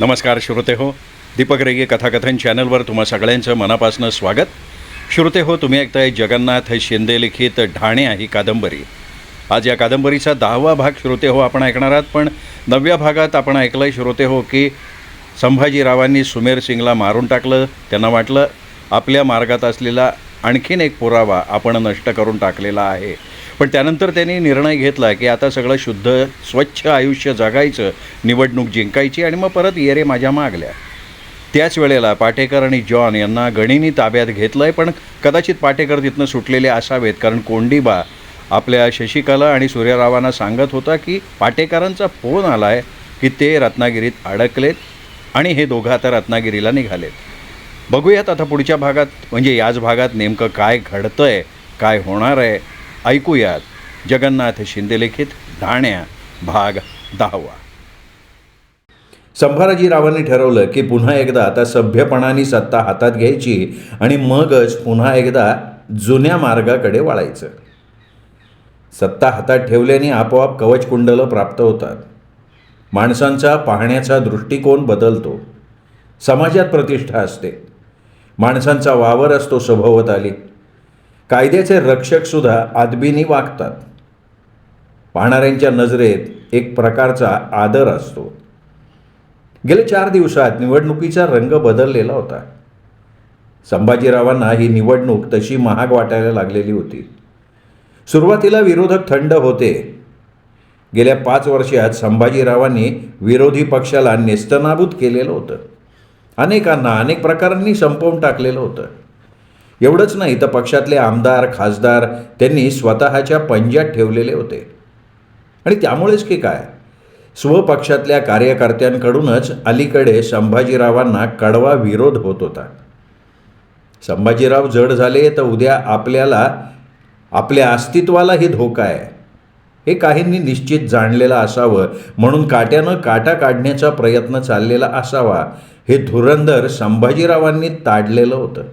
नमस्कार श्रोते हो, दीपक रेगे कथाकथन चॅनलवर तुम्हा सगळ्यांचं मनापासून स्वागत. श्रोते हो, तुम्ही ऐकताय जगन्नाथ शिंदे लिखित ढाण्या ही कादंबरी. आज या कादंबरीचा 10वा भाग श्रोते हो आपण ऐकणार आहात. पण 9व्या भागात आपण ऐकलं आहे श्रोते हो की संभाजीरावांनी सुमेर सिंगला मारून टाकलं. त्यांना वाटलं आपल्या मार्गात असलेला आणखीन एक पुरावा आपण नष्ट करून टाकलेला आहे. पण त्यानंतर त्यांनी निर्णय घेतला की आता सगळं शुद्ध स्वच्छ आयुष्य जगायचं, निवडणूक जिंकायची आणि मग परत ये रे माझ्या मागल्या. त्याच वेळेला पाटेकर आणि जॉन यांना गणींनी ताब्यात घेतलं आहे. पण कदाचित पाटेकर तिथनं सुटलेले असावेत, कारण कोंडीबा आपल्या शशिकला आणि सूर्यरावांना सांगत होता की पाटेकरांचा फोन आला आहे की ते रत्नागिरीत अडकलेत आणि हे दोघं आता रत्नागिरीला निघालेत. बघूयात आता पुढच्या भागात, म्हणजे याच भागात नेमकं काय घडतं आहे, काय होणार आहे, ऐकूयात. जगन्नाथ शिंदे लिखित ढाण्या भाग 10वा. संभाजीरावांनी ठरवलं की पुन्हा एकदा आता सभ्यपणाने सत्ता हातात घ्यायची आणि मगच पुन्हा एकदा जुन्या मार्गाकडे वळायचं. सत्ता हातात ठेवल्याने आपोआप कवचकुंडलं प्राप्त होतात. माणसांचा पाहण्याचा दृष्टिकोन बदलतो. समाजात प्रतिष्ठा असते. माणसांचा वावर असतो सभोवताली. कायद्याचे रक्षकसुद्धा आदबीनी वागतात. पाहणाऱ्यांच्या नजरेत एक प्रकारचा आदर असतो. गेल्या 4 दिवसात निवडणुकीचा रंग बदललेला होता. संभाजीरावांना ही निवडणूक तशी महाग वाटायला लागलेली होती. सुरुवातीला विरोधक थंड होते. गेल्या 5 वर्षात संभाजीरावांनी विरोधी पक्षाला नेस्तनाबूत केलेलं होतं. अनेकांना अनेक प्रकारांनी संपवून टाकलेलं होतं. एवढंच नाही तर पक्षातले आमदार खासदार त्यांनी स्वतःच्या पंजात ठेवलेले होते. आणि त्यामुळेच की काय, स्वपक्षातल्या कार्यकर्त्यांकडूनच अलीकडे संभाजीरावांना कडवा विरोध होत होता. संभाजीराव जड झाले तर उद्या आपल्याला, आपल्या अस्तित्वालाही धोका आहे हे काहींनी निश्चित जाणलेलं असावं, म्हणून काट्यानं काटा काढण्याचा प्रयत्न चाललेला असावा हे धुरंदर संभाजीरावांनी ताडलेलं होतं.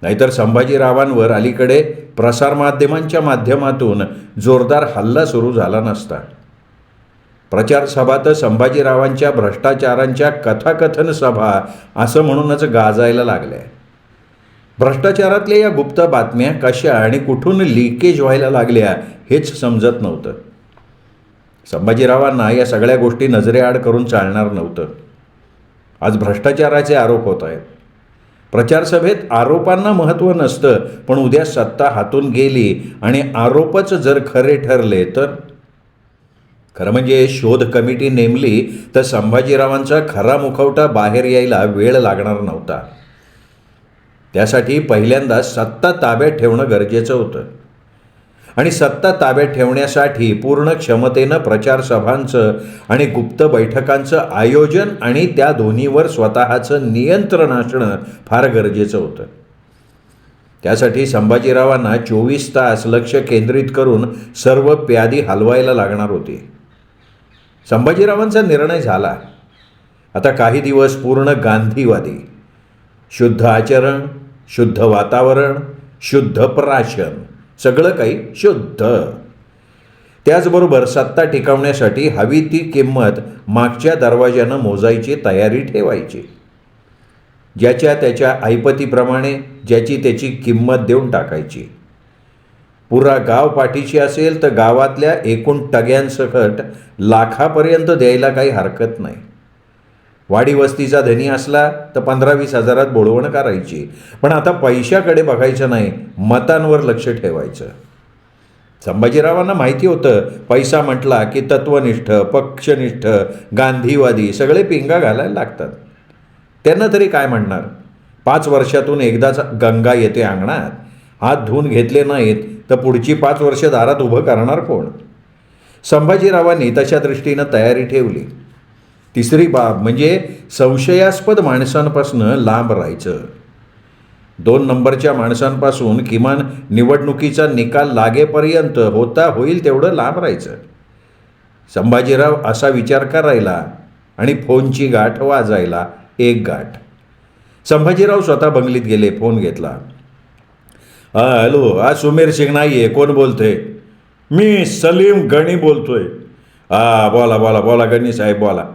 नाहीतर संभाजीरावांवर अलीकडे प्रसारमाध्यमांच्या माध्यमातून जोरदार हल्ला सुरू झाला नसता. प्रचारसभा तर संभाजीरावांच्या भ्रष्टाचारांच्या कथाकथन सभा असं म्हणूनच गाजायला लागल्या. भ्रष्टाचारातल्या या गुप्त बातम्या कशा आणि कुठून लिकेज व्हायला लागल्या हेच समजत नव्हतं. संभाजीरावांना या सगळ्या गोष्टी नजरेआड करून चालणार नव्हतं. आज भ्रष्टाचाराचे आरोप होत आहेत. प्रचारसभेत आरोपांना महत्त्व नसतं, पण उद्या सत्ता हातून गेली आणि आरोपच जर खरे ठरले तर, खरं म्हणजे शोध कमिटी नेमली तर संभाजीरावांचा खरा मुखवटा बाहेर यायला वेळ लागणार नव्हता. त्यासाठी पहिल्यांदा सत्ता ताब्यात ठेवणं गरजेचं होतं. आणि सत्ता ताब्यात ठेवण्यासाठी पूर्ण क्षमतेनं प्रचारसभांचं आणि गुप्त बैठकांचं आयोजन आणि त्या दोन्हीवर स्वतःचं नियंत्रण असणं फार गरजेचं होतं. त्यासाठी संभाजीरावांना 24 तास लक्ष केंद्रित करून सर्व प्यादी हलवायला लागणार होती. संभाजीरावांचा निर्णय झाला. आता काही दिवस पूर्ण गांधीवादी, शुद्ध आचरण, शुद्ध वातावरण, शुद्ध प्राशन, सगळं काही शुद्ध. त्याचबरोबर सत्ता टिकवण्यासाठी हवी ती किंमत मागच्या दरवाज्यानं मोजायची तयारी ठेवायची. ज्याच्या त्याच्या ऐपतीप्रमाणे ज्याची त्याची किंमत देऊन टाकायची. पुरा गाव पाठीशी असेल तर गावातल्या एकूण टग्यांसकट लाखापर्यंत द्यायला काही हरकत नाही. वाडी वस्तीचा धनी असला तर 15-20 हजारात बोलवण करायची. पण आता पैशाकडे बघायचं नाही, मतांवर लक्ष ठेवायचं. संभाजीरावांना माहिती होतं पैसा म्हटला की तत्वनिष्ठ, पक्षनिष्ठ, गांधीवादी सगळे पिंगा घालायला लागतात. त्यांना तरी काय म्हणणार, 5 वर्षातून एकदाच गंगा येते अंगणात. हात धुवून घेतले नाहीत तर पुढची 5 वर्ष दारात उभं करणार कोण. संभाजीरावांनी तशा दृष्टीनं तयारी ठेवली. तिसरी बाब म्हणजे संशयास्पद माणसांपासून लांब राहायचं. 2 नंबरच्या माणसांपासून किमान निवडणुकीचा निकाल लागेपर्यंत होता होईल तेवढं लांब राहायचं. संभाजीराव असा विचार करायला आणि फोनची गाठ वाजायला एक गाठ. संभाजीराव स्वतः बंगलीत गेले. फोन घेतला. हॅलो, हा सुमेर सिंग नाही आहे, कोण बोलतोय? मी सलीम गणी बोलतोय. बोला बोला बोला गणी साहेब बोला.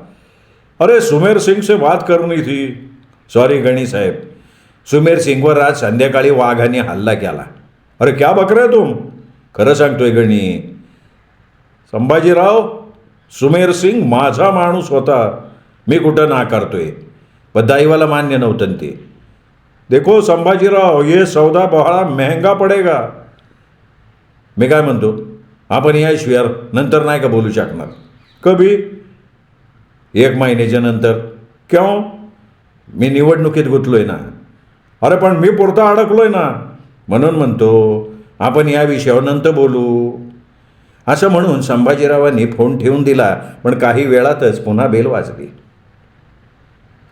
अरे सुमेर सिंग से बात करनी थी. सॉरी गणी साहेब. सुमेर सिंगवर आज संध्याकाळी वाघाने हल्ला केला. अरे क्या बक रहे तुम. खरं सांगतोय गणी. संभाजीराव, सुमेर सिंग माझा माणूस होता. मी कुठं नाकारतोय. पण दाईवाला मान्य नव्हतं ते. देखो संभाजीराव, ये सौदा बड़ा महंगा पडेगा. मी काय म्हणतो, आपण याशिवाय नंतर नाही का बोलू शकणार. कभी 1 महिन्याच्या नंतर. क्यों. मी निवडणुकीत गुंतलोय ना. अरे पण मी पुरता अडकलोय ना. म्हणून म्हणतो आपण या विषयावर नंतर बोलू. असं म्हणून संभाजीरावांनी फोन ठेवून दिला. पण काही वेळातच पुन्हा बेल वाजली.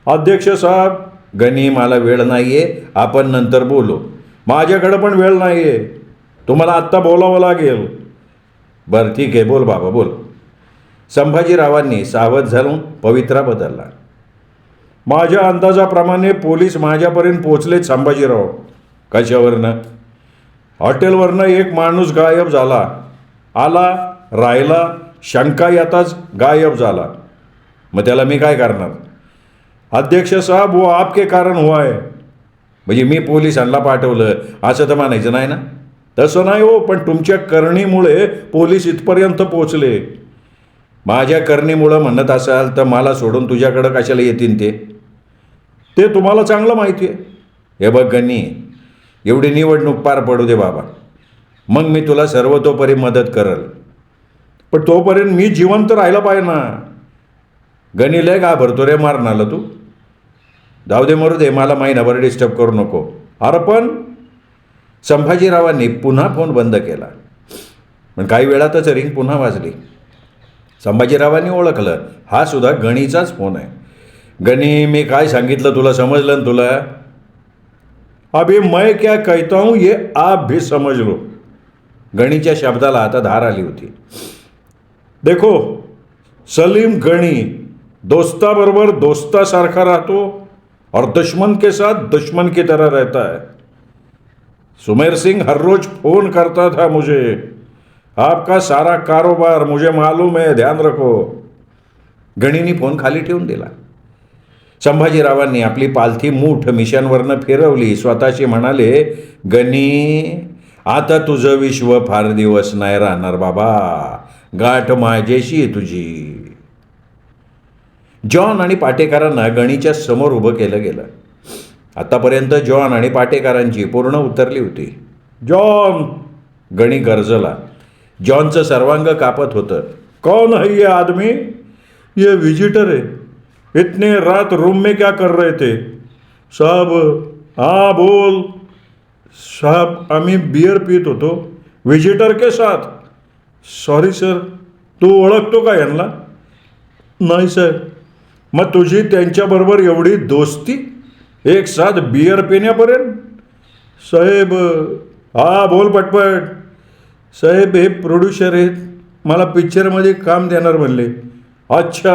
अध्यक्ष साहेब, गणी मला वेळ नाही आहे, आपण नंतर बोलू. माझ्याकडं पण वेळ नाही आहे, तुम्हाला आत्ता बोलावं लागेल. बरं ठीक आहे, बोल बाबा बोल. संभाजीरावांनी सावध झालून पवित्रा बदलला. माझ्या अंदाजाप्रमाणे पोलीस माझ्यापर्यंत पोचलेत संभाजीराव. कशावरनं. हॉटेलवरनं एक माणूस गायब झाला. आला, राहिला, शंका येताच गायब झाला. मग त्याला मी काय करणार. अध्यक्ष साहेब, वो आपके कारण हुआ है. म्हणजे मी पोलिसांना पाठवलं असं तर म्हणायचं नाही ना. तसं नाही हो, पण तुमच्या करणीमुळे पोलीस इथपर्यंत पोचले. माझ्या करणीमुळं म्हणत असाल तर मला सोडून तुझ्याकडं कशाला येतील ते तुम्हाला चांगलं माहिती आहे. हे बघ गणी, एवढी निवडणूक पार पडू दे बाबा, मग मी तुला सर्वतोपरी मदत करल. पण तोपर्यंत मी जिवंत राहिला पाहिजे ना. गणी लय घाबरतो रे मारणाला तू. जाऊ दे मरू दे, मला महिनाभर डिस्टर्ब करू नको. अरे पण. संभाजीरावांनी पुन्हा फोन बंद केला. पण काही वेळातच रिंग पुन्हा वाजली. संभाजीरावांनी ओळखलं, हा सुद्धा गणीचाच फोन आहे. गणी, मी काय सांगितलं तुला समजलं ना तुला. अभी मैं क्या कहता हूँ ये आप भी समझ लो. गणीच्या शब्दाला आता धार आली होती. देखो सलीम गणी दोस्ताबरोबर दोस्तासारखा राहतो और दुश्मन के साथ दुश्मन की तरह रहता है. सुमेर सिंह हर रोज फोन करता था मुझे. आपका सारा कारोबार मुझे मालूम है, ध्यान रखो. गणीने फोन खाली ठेवून दिला. संभाजीरावांनी आपली पालथी मूठ मिशांवरनं फिरवली. स्वतःशी म्हणाले, गणी, आता तुझं विश्व फार दिवस नाही राहणार बाबा. गाठ माझ्याशी आहे तुझी. जॉन आणि पाटेकरांना गणीच्या समोर उभं केलं गेलं. आतापर्यंत जॉन आणि पाटेकरांची पूर्ण उतरली होती. जॉन. गणी गरजला. जॉनचं सर्वांग कापत होतं. कौन है ये आदमी. ये विजिटर है. इतने रात रूम में क्या कर रहे थे. साहब. हाँ बोल. साहब, आम्ही बियर पीत होतो विजिटर के साथ. Sorry sir. तू ओळखतो का यांना. नाही सर. मग तुझी त्यांच्याबरोबर एवढी दोस्ती, एक साथ बियर पिण्यापर्यंत. साहेब. हा बोल पटपट. साहेब, हे प्रोड्युसर आहेत, मला पिक्चरमध्ये काम देणार म्हणले. अच्छा,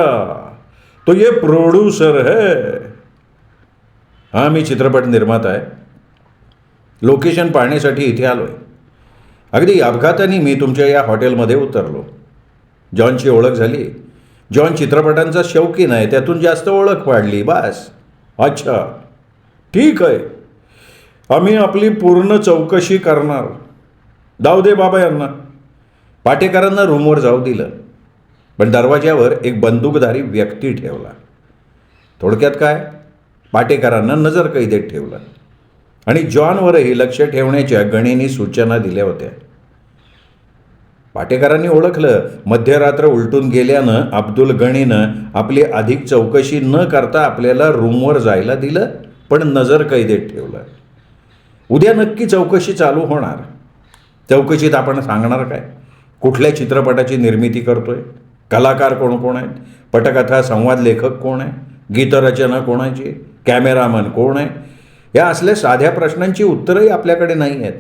तो ये प्रोड्यूसर है. हां, मी चित्रपट निर्माता आहे. लोकेशन पाहण्यासाठी इथे आलो आहे. अगदी अपघाताने मी तुमच्या या हॉटेलमध्ये उतरलो. जॉनची ओळख झाली. जॉन चित्रपटांचा शौकीन आहे, त्यातून जास्त ओळख वाढली बास. अच्छा, ठीक आहे. आम्ही आपली पूर्ण चौकशी करणार. जाऊ दे बाबा यांना. पाटेकरांना रूमवर जाऊ दिलं. पण दरवाज्यावर एक बंदूकधारी व्यक्ती ठेवला. थोडक्यात काय, पाटेकरांना नजरकैदेत ठेवलं. आणि जॉनवरही लक्ष ठेवण्याच्या गणीने सूचना दिल्या होत्या. पाटेकरांनी ओळखलं, मध्यरात्र उलटून गेल्यानं अब्दुल गणीनं आपली अधिक चौकशी न करता आपल्याला रूमवर जायला दिलं, पण नजरकैदेत ठेवलं. उद्या नक्की चौकशी चालू होणार. चौकशीत आपण सांगणार काय, कुठल्या चित्रपटाची निर्मिती करतोय, कलाकार कोण कोण आहेत, पटकथा संवाद लेखक कोण आहे, गीतरचना कोणाची, कॅमेरामन कोण आहे. या असल्या साध्या प्रश्नांची उत्तरही आपल्याकडे नाही आहेत.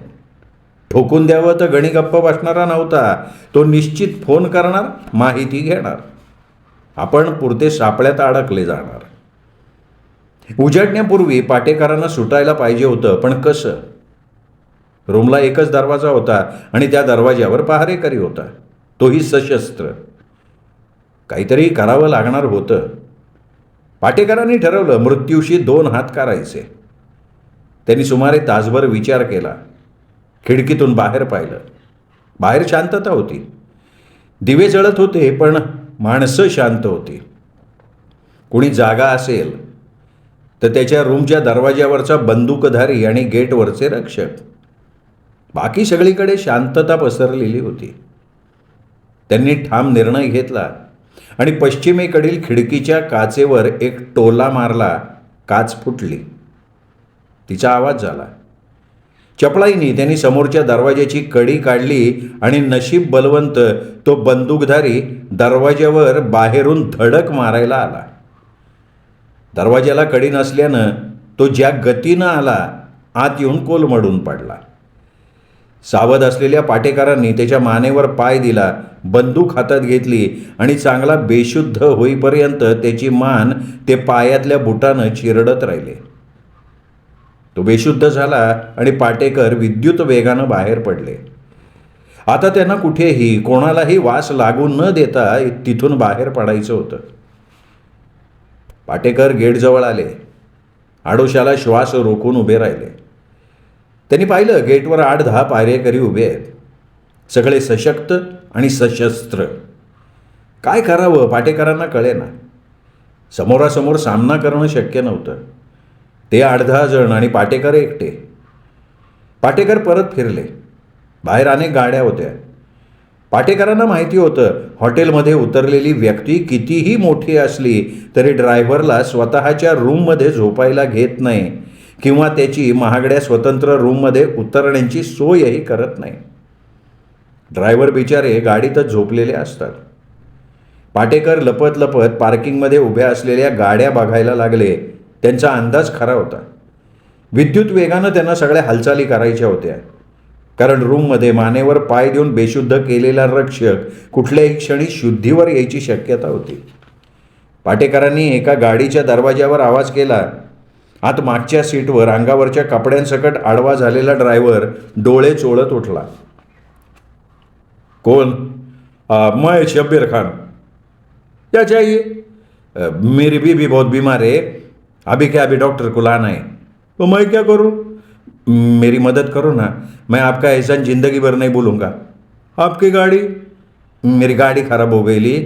ठोकून द्यावं तर गणी गप्प बसणारा नव्हता. तो निश्चित फोन करणार, माहिती घेणार. आपण पुरते सापळ्यात अडकले जाणार. उजाडण्यापूर्वी पाटेकरांना सुटायला पाहिजे होतं, पण कसं. रूमला एकच दरवाजा होता आणि त्या दरवाज्यावर पहारेकरी होता, तोही सशस्त्र. काहीतरी करावं लागणार होतं. पाटेकरांनी ठरवलं मृत्यूशी 2 हात करायचे. त्यांनी सुमारे तासभर विचार केला. खिडकीतून बाहेर पाहिलं. बाहेर शांतता होती. दिवे जळत होते, पण माणसं शांत होती. कुणी जागा असेल तर त्याच्या रूमच्या दरवाज्यावरचा बंदूकधारी आणि गेटवरचे रक्षक. बाकी सगळीकडे शांतता पसरलेली होती. त्यांनी ठाम निर्णय घेतला आणि पश्चिमेकडील खिडकीच्या काचेवर एक टोला मारला. काच फुटली. तिचा आवाज झाला. चपळाईने त्यांनी समोरच्या दरवाज्याची कडी काढली आणि नशीब बलवंत तो बंदूकधारी दरवाज्यावर बाहेरून धडक मारायला आला. दरवाज्याला कडी नसल्यानं तो ज्या गतीनं आला आत येऊन कोलमडून पडला. सावध असलेल्या पाटेकरांनी त्याच्या मानेवर पाय दिला, बंदूक हातात घेतली आणि चांगला बेशुद्ध होईपर्यंत त्याची मान ते पायातल्या बुटानं चिरडत राहिले. तो बेशुद्ध झाला आणि पाटेकर विद्युत वेगानं बाहेर पडले. आता त्यांना कुठेही कोणालाही वास लागू न देता तिथून बाहेर पडायचं होतं. पाटेकर गेटजवळ आले. आडोशाला श्वास रोखून उभे राहिले. त्यांनी पाहिलं गेटवर 8-10 पायरेकरी उभे आहेत. सगळे सशक्त आणि सशस्त्र. काय करावं पाटेकरांना कळेना. समोरासमोर सामना करणं शक्य नव्हतं. ते 8-10 जण आणि पाटेकर एकटे. पाटेकर परत फिरले. बाहेर अनेक गाड्या होत्या. पाटेकरांना माहिती होतं हॉटेलमध्ये उतरलेली व्यक्ती कितीही मोठी असली तरी ड्रायव्हरला स्वतःच्या रूममध्ये झोपायला घेत नाही किंवा त्याची महागड्या स्वतंत्र रूममध्ये उतरण्याची सोयही करत नाही. ड्रायव्हर बिचारे गाडीतच झोपलेले असतात. पाटेकर लपत लपत पार्किंगमध्ये उभ्या असलेल्या गाड्या बघायला लागले. त्यांचा अंदाज खरा होता. विद्युत वेगानं त्यांना सगळ्या हालचाली करायच्या होत्या, कारण रूममध्ये मानेवर पाय देऊन बेशुद्ध केलेला रक्षक कुठल्याही क्षणी शुद्धीवर यायची शक्यता होती. पाटेकरांनी एका गाडीच्या दरवाज्यावर आवाज केला. आत मागच्या सीटवर अंगावरच्या कपड्यांसकट आडवा झालेला ड्रायव्हर डोळे चोळत उठला. कोण? मैं शब्बीर खान. क्या चाहिए? मेरी बीवी बहुत बीमार है, अभी क्या अभी डॉक्टर को लाना है. तो मैं क्या करूं? मेरी मदद करो ना, मैं आपका एहसान जिंदगी भर नहीं भूलूंगा. आपकी गाड़ी? मेरी गाड़ी खराब हो गई.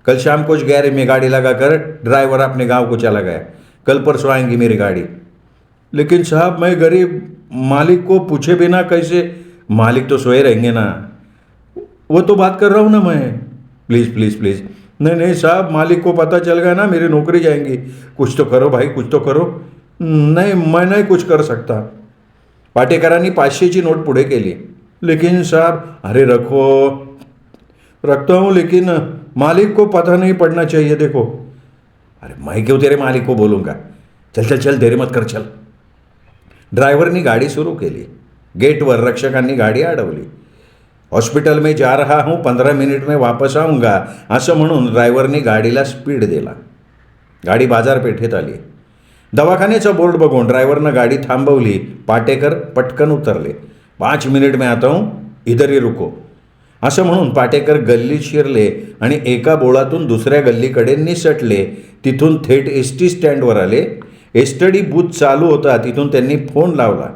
कल शाम को गैरेज में गाड़ी लगाकर ड्राइवर अपने गांव को चला गया. कल परसों आएंगी मेरी गाड़ी. लेकिन साहब मैं गरीब, मालिक को पूछे बिना कैसे? मालिक तो सोए रहेंगे ना. वो तो बात कर रहा हूँ ना मैं. Please please please. नहीं नहीं साहब, मालिक को पता चल गया ना मेरी नौकरी जाएंगी. कुछ तो करो भाई, कुछ तो करो. नहीं, मैं नहीं कुछ कर सकता. पाटेकरांनी 500ची नोट पुढे केली. लेकिन साहब. अरे रखो. रखता हूँ, लेकिन मालिक को पता नहीं पड़ना चाहिए. देखो. अरे मैं क्यों तेरे मालिक को बोलूँगा. चल चल चल, देरी मत कर, चल. ड्रायव्हरनी गाडी सुरू केली. गेटवर रक्षकांनी गाडी अडवली. हॉस्पिटल में जा रहा हूँ, 15 मिनिट में वापस आऊँगा असं म्हणून ड्रायव्हरनी गाडीला स्पीड दिला. गाडी बाजारपेठेत आली. दवाखान्याचा बोर्ड बघून ड्रायव्हरनं गाडी थांबवली. पाटेकर पटकन उतरले. 5 मिनिट में आता हूँ, इधर ही रुको असं म्हणून पाटेकर गल्लीत शिरले आणि एका बोळातून दुसऱ्या गल्लीकडे निसटले. तिथून थेट एस टी स्टँडवर आले. एसटीडी बूथ चालू होता. तिथून त्यांनी फोन लावला.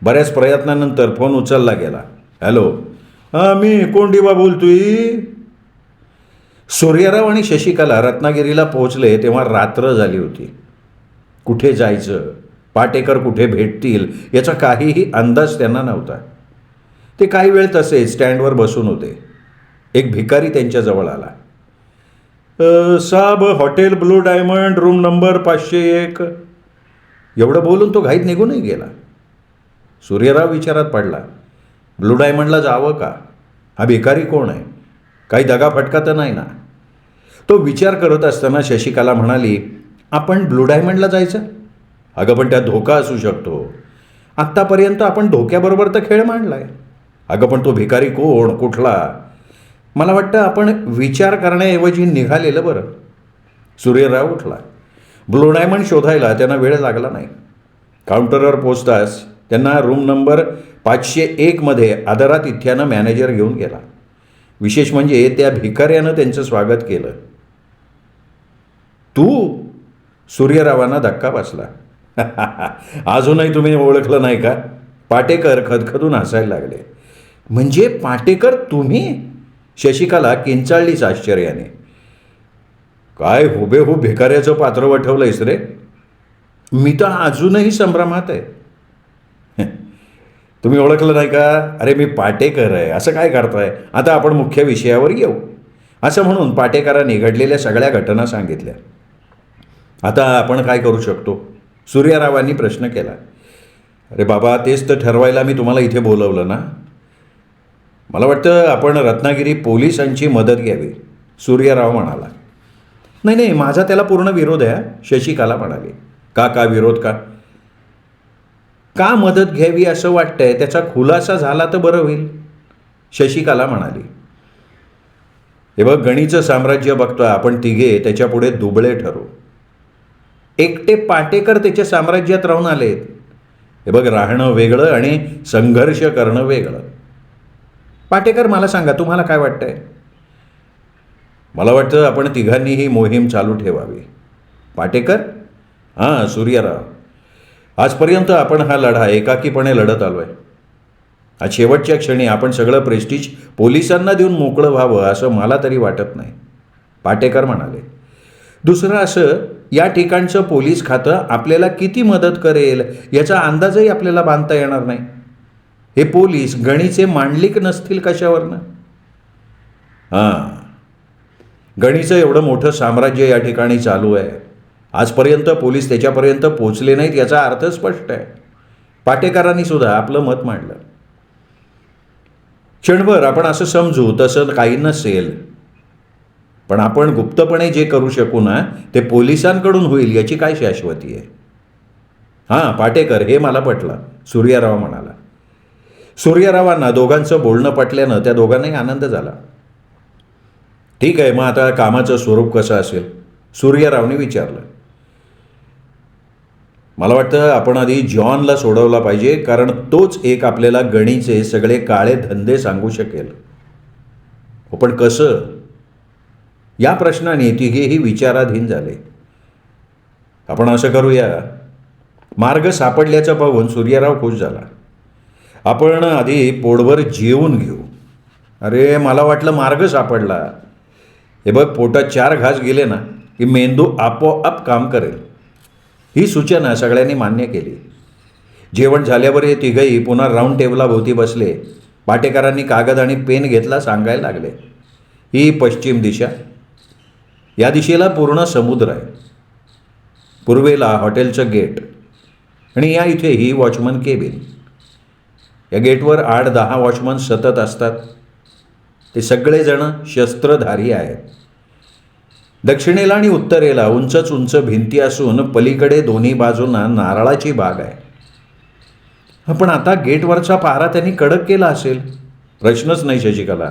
बऱ्याच प्रयत्नानंतर फोन उचलला गेला. हॅलो. हां, मी कोंडिबा बोलतोय. सूर्यराव आणि शशिकला रत्नागिरीला पोहोचले तेव्हा रात्र झाली होती. कुठे जायचं, पाटेकर कुठे भेटतील याचा काहीही अंदाज त्यांना नव्हता. ते काही वेळ तसे स्टँडवर बसून होते. एक भिकारी त्यांच्याजवळ आला. साहब, hotel blue diamond, room number 501. एवढं बोलून तो घाईत निघूनही गेला. सूर्यराव विचारात पडला. ब्लू डायमंडला जावं का? हा भिकारी कोण आहे? काही दगाफटका तर नाही ना? तो विचार करत असताना शशिकला म्हणाली, आपण ब्लू डायमंडला जायचं? अगं पण त्यात धोका असू शकतो. आत्तापर्यंत आपण धोक्याबरोबर तर खेळ मांडला आहे. अगं पण तो भिकारी कोण, कुठला? मला वाटतं आपण विचार करण्याऐवजी निघालेलं बरं. सूर्यराव उठला. ब्लू डायमंड शोधायला त्यांना वेळ लागला नाही. काउंटरवर पोचताच त्यांना रूम नंबर 501मध्ये आदरातिथ्यानं मॅनेजर घेऊन गेला. विशेष म्हणजे त्या भिकाऱ्यानं त्यांचं स्वागत केलं. तू सूर्यरावांना धक्का बसला. अजूनही तुम्ही ओळखलं नाही का? पाटेकर खदखदून हसायला लागले. म्हणजे पाटेकर तुम्ही? शशिकला किंचाळलीच आश्चर्याने. काय हुबेहूब भिकाऱ्याचं पात्र वठवलंयस रे? मी तर अजूनही संभ्रमात आहे. तुम्ही ओळखलं नाही का? अरे मी पाटेकर आहे. असं काय करताय? आता आपण मुख्य विषयावर येऊ. असं म्हणून पाटेकरांनी घडलेल्या सगळ्या घटना सांगितल्या. आता आपण काय करू शकतो? सूर्यरावांनी प्रश्न केला. अरे बाबा, तेच तर ठरवायला मी तुम्हाला इथे बोलवलं ना. मला वाटतं आपण रत्नागिरी पोलिसांची मदत घ्यावी, सूर्यराव म्हणाला. नाही नाही, माझा त्याला पूर्ण विरोध आहे, शशिकला म्हणाली. का विरोध का? का मदत घ्यावी असं वाटतंय? त्याचा खुलासा झाला तर बरं होईल, शशिकला म्हणाली. हे बघ, गणीचं साम्राज्य बघतोय आपण तिघे त्याच्यापुढे दुबळे ठरू. एकटे पाटेकर त्याच्या साम्राज्यात राहून आलेत. हे बघ, राहणं वेगळं आणि संघर्ष करणं वेगळं. पाटेकर, मला सांगा तुम्हाला काय वाटतंय? मला वाटतं आपण तिघांनी ही मोहीम चालू ठेवावी. पाटेकर? हां, सूर्यराव. आजपर्यंत आपण हा लढा एकाकीपणे लढत आलो आहे. आज शेवटच्या क्षणी आपण सगळं प्रेस्टिज पोलिसांना देऊन मोकळं व्हावं असं मला तरी वाटत नाही, पाटेकर म्हणाले. दुसरं असं, या ठिकाणचं पोलीस खातं आपल्याला किती मदत करेल याचा अंदाजही आपल्याला बांधता येणार नाही. हे पोलीस गणीचे मांडलिक नसतील कशावरनं? हां, गणीचं एवढं मोठं साम्राज्य या ठिकाणी चालू आहे. आजपर्यंत पोलीस त्याच्यापर्यंत पोचले नाहीत याचा अर्थ स्पष्ट आहे. पाटेकरांनी सुद्धा आपलं मत मांडलं. क्षणभर आपण असं समजू तसं काही नसेल, पण आपण गुप्तपणे जे करू शकू ना ते पोलिसांकडून होईल याची काय शाश्वती आहे? हां पाटेकर, हे मला पटलं, सूर्यराव म्हणाला. सूर्यरावांना दोघांचं बोलणं पटल्यानं त्या दोघांनाही आनंद झाला. ठीक आहे, मग आता कामाचं स्वरूप कसं असेल? सूर्यरावने विचारलं. मला वाटतं आपण आधी जॉनला सोडवला पाहिजे, कारण तोच एक आपल्याला गणीचे सगळे काळे धंदे सांगू शकेल. हो, पण कसं? या प्रश्नाने तिघेही विचाराधीन झाले. आपण असं करूया, मार्ग सापडल्याचं पाहून सूर्यराव खुश झाला. आपण आधी पोटभर जेवून घेऊ. अरे, मला वाटलं मार्ग सापडला. हे बघ, पोटात 4 घास गेले ना की मेंदू आपोआप काम करेल. ही सूचना सगळ्यांनी मान्य केली. जेवण झाल्यावर हे तिघही पुन्हा राऊंड टेबलाभोवती बसले. पाटेकरांनी कागद आणि पेन घेतला, सांगायला लागले. ही पश्चिम दिशा, या दिशेला पूर्ण समुद्र आहे. पूर्वेला हॉटेलचं गेट आणि या इथे ही वॉचमन केबिन. या गेटवर 8-10 वॉचमन सतत असतात. ते सगळेजण शस्त्रधारी आहेत. दक्षिणेला आणि उत्तरेला उंचच उंच भिंती असून पलीकडे दोन्ही बाजूंना नारळाची बाग आहे. पण आता गेटवरचा पहारा त्यांनी कडक केला असेल? प्रश्नच नाही शशिकला.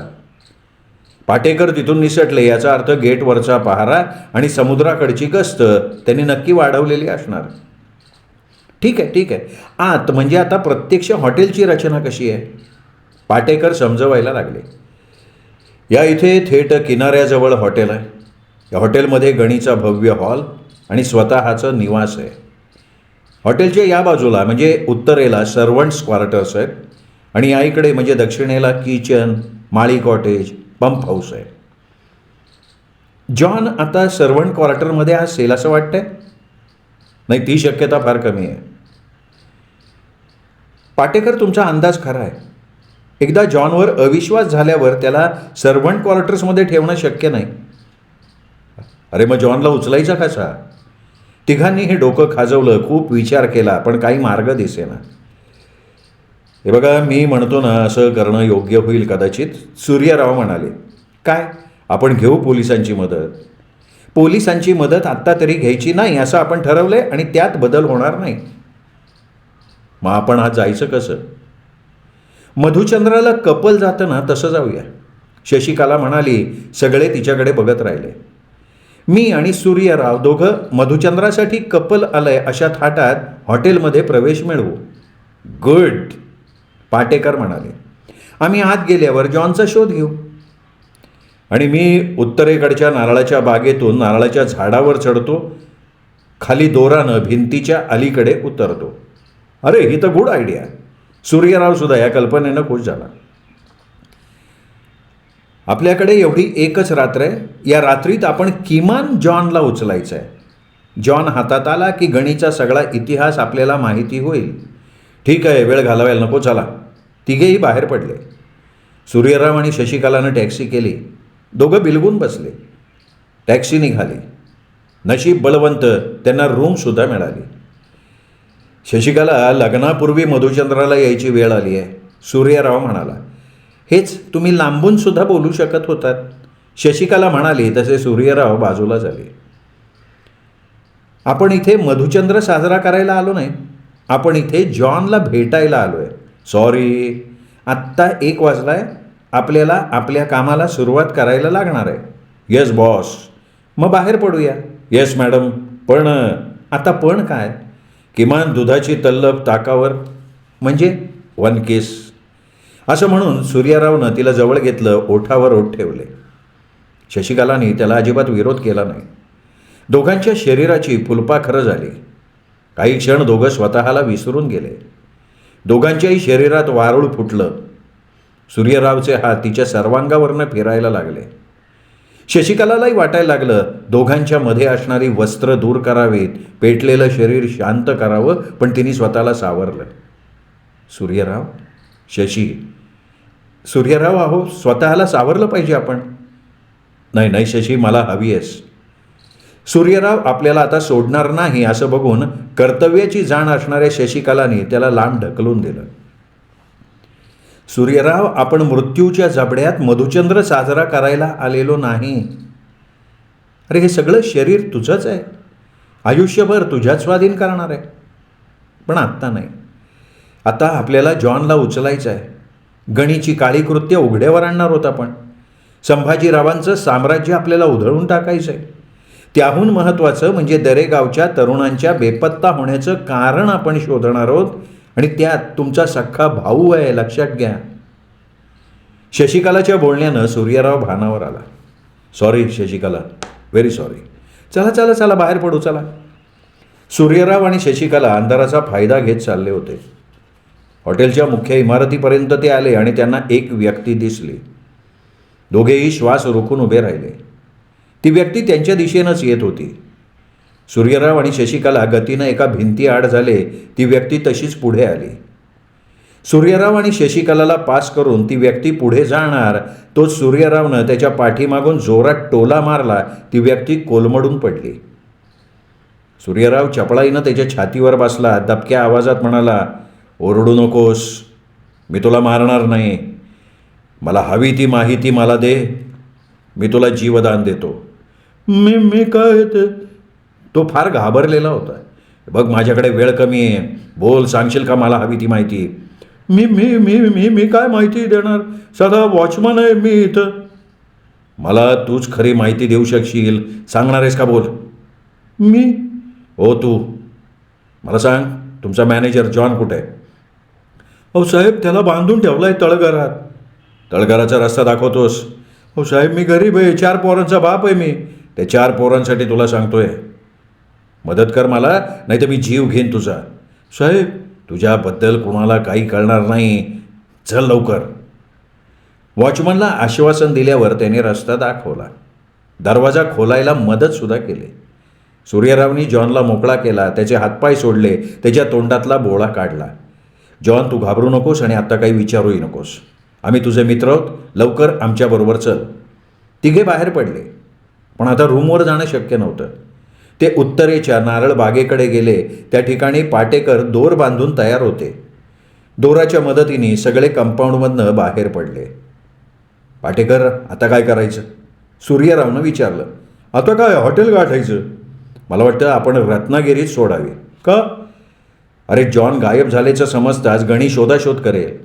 पाटेकर तिथून निसटले याचा अर्थ गेटवरचा पहारा आणि समुद्राकडची गस्त त्यांनी नक्की वाढवलेली असणार. ठीक आहे. आत म्हणजे आता प्रत्यक्ष हॉटेलची रचना कशी आहे? पाटेकर समजवायला लागले. या इथे थेट किनाऱ्याजवळ हॉटेल आहे. या हॉटेलमध्ये गणीचा भव्य हॉल आणि स्वतःचं निवास आहे. हॉटेलच्या या बाजूला म्हणजे उत्तरेला सर्वंट्स क्वार्टर्स आहेत आणि या इकडे म्हणजे दक्षिणेला किचन, माळी कॉटेज, पंप हाऊस आहे. जॉन आता सर्वंट क्वार्टरमध्ये असेल असं वाटतंय? नाही, ती शक्यता फार कमी आहे. पाटेकर, तुमचा अंदाज खरा आहे. एकदा जॉनवर अविश्वास झाल्यावर त्याला सर्वंट क्वार्टर्समध्ये ठेवणं शक्य नाही. अरे, मग जॉनला उचलायचा कसा? तिघांनी हे डोकं खाजवलं, खूप विचार केला, पण काही मार्ग दिसेना. हे बघा, मी म्हणतो ना असं करणं योग्य होईल कदाचित, सूर्यराव म्हणाले. काय? आपण घेऊ पोलिसांची मदत? पोलिसांची मदत आत्ता तरी घ्यायची नाही असं आपण ठरवलंय आणि त्यात बदल होणार नाही. मग आपण आज जायचं कसं? मधुचंद्राला कपल जातं ना तसं जाऊया, शशिकला म्हणाली. सगळे तिच्याकडे बघत राहिले. मी आणि सूर्यराव दोघं मधुचंद्रासाठी कपल आलंय अशा थाटात हॉटेलमध्ये प्रवेश मिळवू. गुड, पाटेकर म्हणाले. आम्ही आत गेल्यावर जॉनचा शोध घेऊ आणि मी उत्तरेकडच्या नारळाच्या बागेतून नारळाच्या झाडावर चढतो. खाली दोरानं भिंतीच्या अलीकडे उतरतो. अरे, ही तर गुड आयडिया. सूर्यराव सुद्धा या कल्पनेनं खुश झाला. आपल्याकडे एवढी एकच रात्र आहे. या रात्रीत आपण किमान जॉनला उचलायचं आहे. जॉन हातात आला की गणीचा सगळा इतिहास आपल्याला माहिती होईल. ठीक आहे, वेळ घालवायला नको, चला. तिघेही बाहेर पडले. सूर्यराव आणि शशिकलानं टॅक्सी केली. दोघं बिलगून बसले. टॅक्सी निघाली. नशीब बळवंत, त्यांना रूमसुद्धा मिळाली. शशिकला, लग्नापूर्वी मधुचंद्राला यायची वेळ आली आहे. सूर्यराव म्हणाला. हेच तुम्ही लांबूनसुद्धा बोलू शकत होतात, शशिकला म्हणाली. तसे सूर्यराव बाजूला झाले. आपण इथे मधुचंद्र साजरा करायला आलो नाही, आपण इथे जॉनला भेटायला आलो आहे. सॉरी, आत्ता 1 वाजलाय. आपल्याला आपल्या कामाला सुरुवात करायला लागणार आहे. Yes boss. मग बाहेर पडूया. Yes madam. पण आता पण काय? किमान दुधाची तल्लफ ताकावर, म्हणजे 1 किस. असं म्हणून सूर्यरावनं तिला जवळ घेतलं, ओठावर ओठ ठेवले. शशिकलाने त्याला अजिबात विरोध केला नाही. दोघांच्या शरीराची फुलपाखरं झाली. काही क्षण दोघं स्वतःला विसरून गेले. दोघांच्याही शरीरात वारूळ फुटलं. सूर्यरावचे हात तिच्या सर्वांगावरनं फिरायला लागले. शशिकलालाही वाटायला लागलं दोघांच्या मध्ये असणारी वस्त्र दूर करावीत, पेटलेलं शरीर शांत करावं, पण तिने स्वतःला सावरलं. सूर्यराव, शशी. सूर्यराव, अहो, स्वतःला सावरलं पाहिजे आपण. नाही नाही शशी, मला हवी आहेस. सूर्यराव आपल्याला आता सोडणार नाही असं बघून कर्तव्याची जाण असणाऱ्या शशिकलाने त्याला लांब ढकलून दिलं. सूर्यराव, आपण मृत्यूच्या जबड्यात मधुचंद्र साजरा करायला आलेलो नाही. अरे, हे सगळं शरीर तुझंच आहे, आयुष्यभर तुझ्याच स्वाधीन करणार आहे. पण आत्ता नाही. आता आपल्याला जॉनला उचलायचं आहे. गणीची काळी कृत्य उघड्यावर आणणार होता आपण. संभाजीरावांचं साम्राज्य आपल्याला उधळून टाकायचं आहे. त्याहून महत्त्वाचं म्हणजे दरेगावच्या तरुणांच्या बेपत्ता होण्याचं कारण आपण शोधणार आहोत, आणि त्यात तुमचा सख्खा भाऊ आहे, लक्षात घ्या. शशिकलाच्या बोलण्यानं सूर्यराव भानावर आला. Sorry Shashikala, very sorry. चला चला चला, बाहेर पडू, चला. सूर्यराव आणि शशिकला अंधाराचा फायदा घेत चालले होते. हॉटेलच्या मुख्य इमारतीपर्यंत ते आले आणि त्यांना एक व्यक्ती दिसली. दोघेही श्वास रोखून उभे राहिले. ती व्यक्ती त्यांच्या दिशेनंच येत होती. सूर्यराव आणि शशिकला गतीनं एका भिंतीआड झाले. ती व्यक्ती तशीच पुढे आली. सूर्यराव आणि शशिकलाला पास करून ती व्यक्ती पुढे जाणार, तो सूर्यरावनं त्याच्या पाठीमागून जोरात टोला मारला. ती व्यक्ती कोलमडून पडली. सूर्यराव चपळाईनं त्याच्या छातीवर बसला. दबक्या आवाजात म्हणाला, ओरडू नकोस, मी तुला मारणार नाही. मला हवी ती माहिती मला दे, मी तुला जीवदान देतो. मी काय ते? तो फार घाबरलेला होता. बघ, माझ्याकडे वेळ कमी आहे, बोल, सांगशील का मला हवी ती माहिती? मी मी मी मी मी काय माहिती देणार? साधा वॉचमन आहे मी इथं. मला तूच खरी माहिती देऊ शकशील, सांगणार आहेस का? बोल. मी? हो तू. मला सांग, तुमचा मॅनेजर जॉन कुठे आहे? अहो साहेब, त्याला बांधून ठेवला आहे तळघरात. तळघराचा रस्ता दाखवतोस? हो साहेब, मी गरीब आहे, 4 पोरांचा बाप आहे मी. त्या 4 पोरांसाठी तुला सांगतोय, मदत कर मला, नाही तर मी जीव घेईन तुझा. साहेब, तुझ्याबद्दल कोणाला काही कळणार नाही, चल लवकर. वॉचमनला आश्वासन दिल्यावर त्याने रस्ता दाखवला. दरवाजा खोलायला मदतसुद्धा केली. सूर्यरावनी जॉनला मोकळा केला. त्याचे हातपाय सोडले. त्याच्या तोंडातला बोळा काढला. जॉन, तू घाबरू नकोस आणि आत्ता काही विचारूही नकोस. आम्ही तुझे मित्र आहोत, लवकर आमच्याबरोबर चल. तिघे बाहेर पडले. पण आता रूमवर जाणं शक्य नव्हतं. ते उत्तरेच्या नारळ बागेकडे गेले. त्या ठिकाणी पाटेकर दोर बांधून तयार होते. दोराच्या मदतीने सगळे कंपाऊंडमधनं बाहेर पडले. पाटेकर, आता काय करायचं? सूर्यरावनं विचारलं. आता काय, हॉटेल गाठायचं? मला वाटतं आपण रत्नागिरीत सोडावी. का? अरे, जॉन गायब झाल्याचं समजताच गणी शोधाशोध करेल.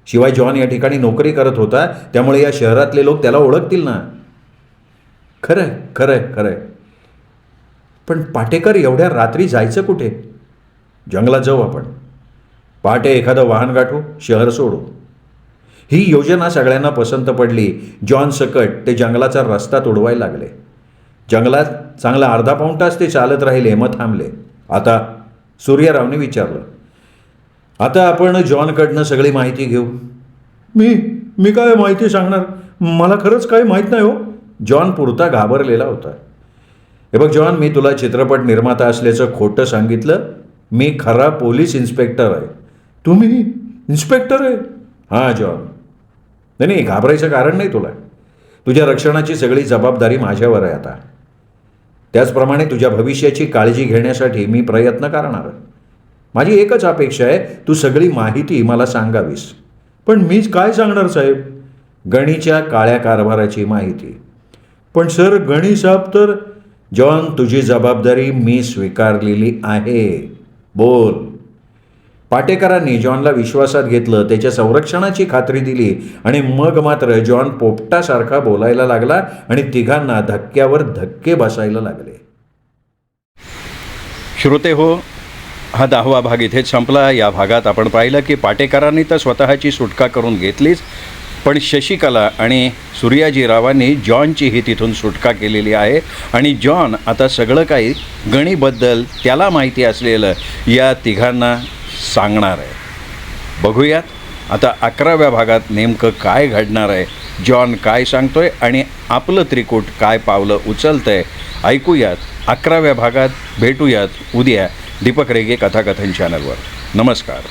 शिवाय जॉन या ठिकाणी नोकरी करत होता, त्यामुळे या शहरातले लोक त्याला ओळखतील ना. खरंय खरंय खरंय. पण पाटेकर, एवढ्या रात्री जायचं कुठे? जंगलात जाऊ आपण. पहाटे एखादं वाहन गाठू, शहर सोडू. ही योजना सगळ्यांना पसंत पडली. जॉन सकट ते जंगलाचा रस्ता तोडवायला लागले. जंगलात चांगला अर्धा पाऊण तास ते चालत राहिले, मग थांबले. आता सूर्यरावने विचारलं, आता आपण जॉनकडनं सगळी माहिती घेऊ. मी काय माहिती सांगणार, मला खरंच काही माहीत नाही हो. जॉन पुरता घाबरलेला होता. हे बघ जॉन, मी तुला चित्रपट निर्माता असल्याचं खोटं सांगितलं. मी खरा पोलीस इन्स्पेक्टर आहे. तुम्ही इन्स्पेक्टर आहे? हां जॉन. नाही, घाबरायचं कारण नाही तुला. तुझ्या रक्षणाची सगळी जबाबदारी माझ्यावर आहे आता. त्याचप्रमाणे तुझ्या भविष्याची काळजी घेण्यासाठी मी प्रयत्न करणार. माझी एकच अपेक्षा आहे, तू सगळी माहिती मला सांगावीस. पण मीच काय सांगणार साहेब? गणीच्या काळ्या कारभाराची माहिती. पण सर, गणी साहेब तर. जॉन, तुझी जबाबदारी मी स्वीकारलेली आहे. बोल. पाटेकरांनी जॉनला विश्वासात घेतलं, त्याच्या संरक्षणाची खात्री दिली आणि मग मात्र जॉन पोपटासारखा बोलायला लागला आणि तिघांना धक्क्यावर धक्के बसायला लागले. श्रोते हो, हा 10वा भाग इथेच संपला. या भागात आपण पाहिलं की पाटेकरांनी तर स्वतःची सुटका करून घेतलीच, पण शशिकला आणि सूर्याजीरावांनी जॉनचीही तिथून सुटका केलेली आहे. आणि जॉन आता सगळं काही गणीबद्दल त्याला माहिती असलेलं या तिघांना सांगणार आहे. बघूयात आता 11व्या भागात नेमकं काय घडणार आहे, जॉन काय सांगतोय आणि आपलं त्रिकूट काय पावलं उचलतंय. ऐकूयात 11व्या भागात. भेटूयात उद्या दीपक रेगे कथाकथन चॅनलवर. नमस्कार.